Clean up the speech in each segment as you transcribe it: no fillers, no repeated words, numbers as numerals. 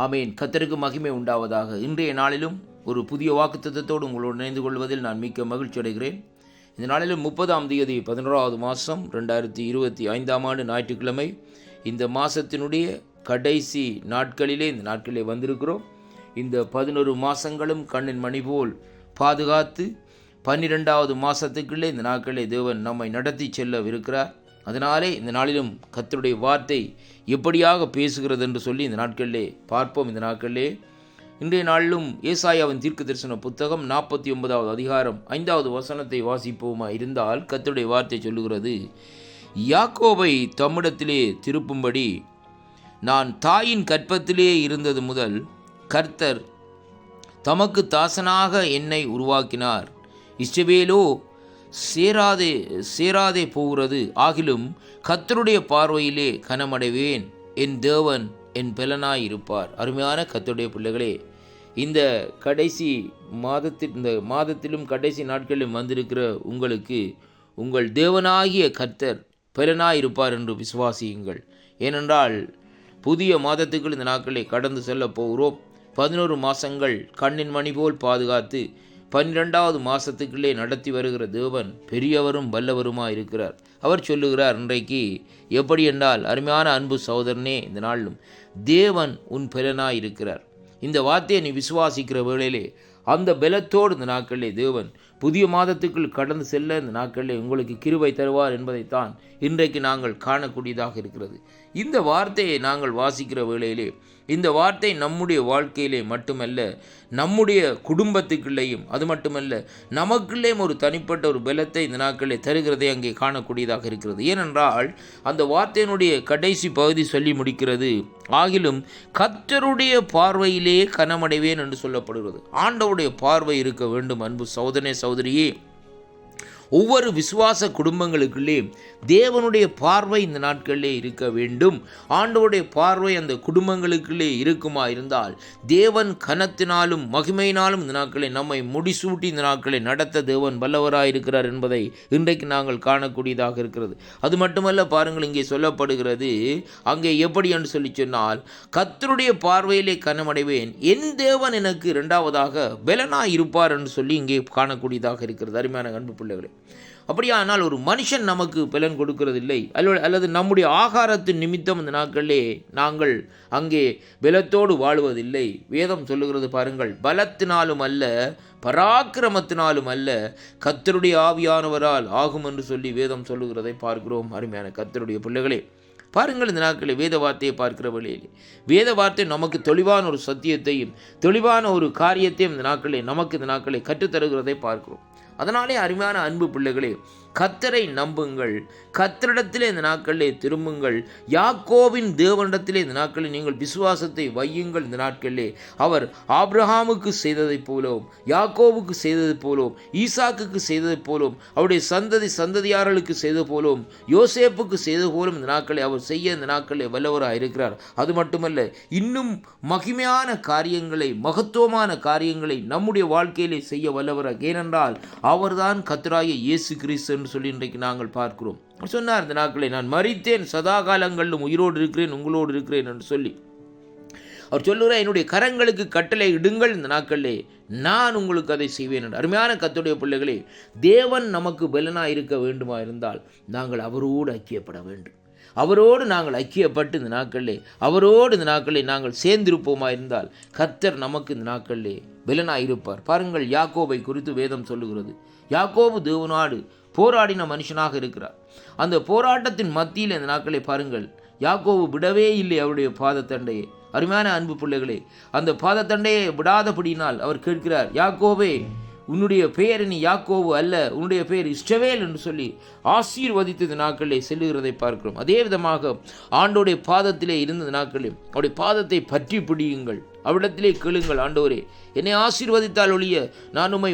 ஆமேன். கர்த்தருக்கு மகிமை உண்டாவதாக. இன்றைய நாளிலும் ஒரு புதிய வாக்குத்தத்தத்தோடு உங்களோடு இணைந்து கொள்வதில் நான் மிக்க மகிழ்ச்சி அடைகிறேன். இந்த நாளிலும் 30ஆம் தேதி 11வது மாதம் 2025 ஞாயிற்றுக்கிழமை. இந்த மாதத்தினுடைய கடைசி நாட்களிலே இந்த நாட்களிலே வந்திருக்கிறோம். இந்த 11 மாதங்களும் கண்ணின் மணி போல் பாதுகாத்து 12வது மாதத்துக்குள்ளே இந்த நாட்களிலே தேவன் நம்மை நடத்தி செல்லவிருக்கிறார். அதனாலே இந்த நாளிலும் கர்த்தருடைய வார்த்தை எப்படியாக பேசுகிறது என்று சொல்லி இந்த நாட்களிலே பார்ப்போம். இந்த நாட்களிலே இன்றைய நாளிலும் ஏசாயாவின் தீர்க்க தரிசன புத்தகம் 49வது அதிகாரம் 5வது வசனத்தை வாசிப்போமா இருந்தால் கர்த்தருடைய வார்த்தை சொல்லுகிறது, யாக்கோபை தம்மிடத்திலே திருப்பும்படி நான் தாயின் கற்பத்திலே இருந்தது முதல் கர்த்தர் தமக்கு தாசனாக என்னை உருவாக்கினார். இஸ்ரவேலோ சேராதே போகிறது. ஆகிலும் கர்த்தருடைய பார்வையிலே கனமடைவேன். என் தேவன் என் பெலனாய் இருப்பார். அருமையான கர்த்தருடைய பிள்ளைகளே, இந்த கடைசி மாதத்திலும் கடைசி நாட்களிலும் வந்திருக்கிற உங்களுக்கு உங்கள் தேவனாகிய கர்த்தர் பெலனாய் இருப்பார் என்று விசுவாசியுங்கள். ஏனென்றால் புதிய மாதத்துக்குள் இந்த நாட்களை கடந்து செல்ல போகிறோம். 11 மாதங்கள் கண்ணின் மணி போல் பாதுகாத்து 12வது மாதத்துக்குள்ளே நடத்தி வருகிற தேவன் பெரியவரும் வல்லவருமாக இருக்கிறார். அவர் சொல்லுகிறார் இன்றைக்கு எப்படி என்றால், அருமையான அன்பு சகோதரனே, இந்த நாளிலும் தேவன் உன் பெலனாய் இருக்கிறார். இந்த வார்த்தையை நீ விசுவாசிக்கிற வேளையிலே அந்த பலத்தோடு இந்த நாட்களிலே தேவன் புதிய மாதத்துக்குள் கடந்து செல்ல இந்த நாட்களிலே உங்களுக்கு கிருபை தருவார் என்பதைத்தான் இன்றைக்கு நாங்கள் காணக்கூடியதாக இருக்கிறது. இந்த வார்த்தையை நாங்கள் வாசிக்கிற வேளையிலே இந்த வார்த்தை நம்முடைய வாழ்க்கையிலே மட்டுமல்ல, நம்முடைய குடும்பத்துக்குள்ளேயும், அது மட்டுமல்ல நமக்குள்ளேயும் ஒரு தனிப்பட்ட ஒரு பலத்தை இந்த நாட்களிலே தருகிறதை அங்கே காணக்கூடியதாக இருக்கிறது. ஏனென்றால் அந்த வார்த்தையினுடைய கடைசி பகுதி சொல்லி முடிக்கிறது, ஆகிலும் கர்த்தருடைய பார்வையிலே கனமடைவேன் என்று சொல்லப்படுகிறது. ஆண்டவருடைய பார்வை இருக்க வேண்டும். அன்பு சகோதரனே, சகோதரியே, ஒவ்வொரு விசுவாச குடும்பங்களுக்குள்ளே தேவனுடைய பார்வை இந்த நாட்களிலே இருக்க வேண்டும். ஆண்டவருடைய பார்வை அந்த குடும்பங்களுக்குள்ளே இருக்குமா இருந்தால் தேவன் கனத்தினாலும் மகிமையினாலும் இந்த நாட்களை நம்மை முடிசூட்டி இந்த நாட்களை நடத்த தேவன் வல்லவராயிருக்கிறார் என்பதை இன்றைக்கு நாங்கள் காணக்கூடியதாக இருக்கிறது. அது மட்டுமல்ல, பாருங்கள், இங்கே சொல்லப்படுகிறது அங்கே எப்படி என்று சொல்லி சொன்னால், கர்த்தருடைய பார்வையிலே கனமடைவேன், என் தேவன் எனக்கு இரண்டாவதாக பெலனாய் இருப்பார் என்று சொல்லி இங்கே காணக்கூடியதாக இருக்கிறது. அருமையான அன்பு பிள்ளைகளே, அப்படியானால் ஒரு மனுஷன் நமக்கு பலன் கொடுக்கிறதில்லை, அல்லது நம்முடைய ஆகாரத்தின் நிமித்தம் இந்த நாட்களிலே நாங்கள் அங்கே பலத்தோடு வாழ்வதில்லை. வேதம் சொல்லுகிறது பாருங்கள், பலத்தினாலும் அல்ல பராக்கிரமத்தினாலும் அல்ல கர்த்தருடைய ஆவியானவரால் ஆகும் என்று சொல்லி வேதம் சொல்லுகிறதை பார்க்கிறோம். அருமையான கர்த்தருடைய பிள்ளைகளே, பாருங்கள், இந்த நாட்களில் வேத வார்த்தையை பார்க்கிற வழியில் வேத வார்த்தை நமக்கு தெளிவான ஒரு சத்தியத்தையும் தெளிவான ஒரு காரியத்தையும் இந்த நாட்களில் நமக்கு இந்த நாட்களை கற்றுத்தருகிறதை பார்க்கிறோம். அதனாலே அருமையான அன்பு பிள்ளைகளே, கர்த்தரை நம்புங்கள், கர்த்தரிடத்திலே இந்த நாட்களிலே திரும்புங்கள், யாக்கோபின் தேவனிடத்திலே இந்த நாட்களில் நீங்கள் விசுவாசத்தை வையுங்கள். இந்த நாட்களிலே அவர் ஆபிரகாமுக்கு செய்ததைப் போலவும், யாக்கோபுக்கு செய்ததைப் போலவும், ஈசாக்குக்கு செய்ததைப் போலவும், அவருடைய சந்ததியார்களுக்கு செய்த போலவும், யோசேப்புக்கு செய்த போலும் இந்த நாட்களை அவர் செய்ய இந்த நாட்களிலே வல்லவராக இருக்கிறார். அது மட்டுமல்ல, இன்னும் மகிமையான காரியங்களை, மகத்துவமான காரியங்களை நம்முடைய வாழ்க்கையிலே செய்ய வல்லவராக. ஏனென்றால் அவர்தான் கர்த்தராகிய இயேசு கிறிஸ்து என்று சொல்லி இன்றைக்கு நாங்கள் பார்க்கிறோம். சொன்னார் இந்த நாட்களை, நான் மரித்தேன், சதா காலங்களிலும் உயிரோடு இருக்கிறேன், உங்களோடு இருக்கிறேன் என்று சொல்லி அவர் சொல்லுகிறார், என்னுடைய கரங்களுக்கு கட்டளை இடுங்கள், இந்த நாட்களிலே நான் உங்களுக்கு அதை செய்வேன் என்று. அருமையான கர்த்தருடைய பிள்ளைகளே, தேவன் நமக்கு பலனாக இருக்க வேண்டுமா இருந்தால் நாங்கள் அவரோடு ஐக்கியப்பட வேண்டும். அவரோடு நாங்கள் ஐக்கியப்பட்டு இந்த நாட்களிலே அவரோடு இந்த நாட்களிலே நாங்கள் சேர்ந்திருப்போமா இருந்தால் கர்த்தர் நமக்கு இந்த நாட்களிலே பலனாய் இருப்பார். பாருங்கள், யாக்கோபை குறித்து வேதம் சொல்லுகிறது, யாக்கோபு தேவனோடு போராடின மனுஷனாக இருக்கிறார். அந்த போராட்டத்தின் மத்தியில் இந்த நாட்களை பாருங்கள், யாக்கோபு விடவே இல்லை அவருடைய பாதத்தண்டையை. அருமையான அன்பு பிள்ளைகளே, அந்த பாதத்தண்டையை விடாதபடியினால் அவர் கேட்கிறார், யாக்கோபே, உன்னுடைய பெயர் நீ யாக்கோபு அல்ல, உன்னுடைய பெயர் இஸ்ரவேல் என்று சொல்லி ஆசீர்வதித்த நாட்களிலே செல்லுகிறதை பார்க்கிறோம். அதே விதமாக ஆண்டோடைய பாதத்திலே இருந்த நாட்களில் அவருடைய பாதத்தை பற்றி பிடியுங்கள், அவ்விடத்திலே கேளுங்கள், ஆண்டவரே என்னை ஆசீர்வதித்தால் ஒழிய நான் உம்மை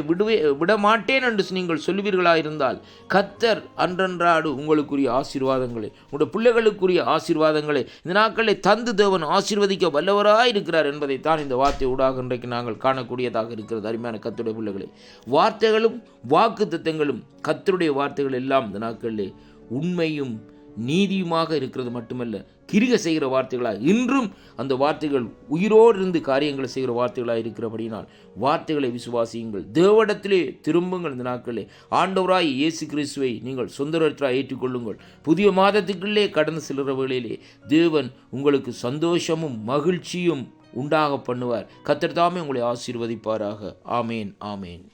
விடமாட்டேன் என்று நீங்கள் சொல்லுவீர்களாக இருந்தால் கர்த்தர் அன்றன்றாடு உங்களுக்குரிய ஆசீர்வாதங்களை, உங்களுடைய பிள்ளைகளுக்குரிய ஆசீர்வாதங்களை இந்த நாட்களில் தந்து தேவன் ஆசீர்வதிக்க வல்லவராக இருக்கிறார் என்பதைத்தான் இந்த வார்த்தை ஊடாக இன்றைக்கு நாங்கள் காணக்கூடியதாக இருக்கிறது. அருமையான கர்த்தருடைய பிள்ளைகளை, வார்த்தைகளும் வாக்கு தத்தங்களும் கர்த்தருடைய வார்த்தைகள் எல்லாம் இந்த நாட்களிலே உண்மையும் நீதியுமாக இருக்கிறது மட்டுமல்ல, கிரிகை செய்கிற வார்த்தைகளாக, இன்றும் அந்த வார்த்தைகள் உயிரோடு இருந்து காரியங்களை செய்கிற வார்த்தைகளாக இருக்கிறபடினால் வார்த்தைகளை விசுவாசியுங்கள். தேவனிடத்திலே திரும்புங்கள். இந்த நாட்களிலே ஆண்டவராய் இயேசு கிறிஸ்துவை நீங்கள் சொந்த ரட்சகராய் ஏற்றுக்கொள்ளுங்கள். புதிய மாதத்துக்குள்ளே கடந்து செல்கிற வேளையிலே தேவன் உங்களுக்கு சந்தோஷமும் மகிழ்ச்சியும் உண்டாக பண்ணுவார். கர்த்தர் தாமே உங்களை ஆசீர்வதிப்பாராக. ஆமேன், ஆமேன்.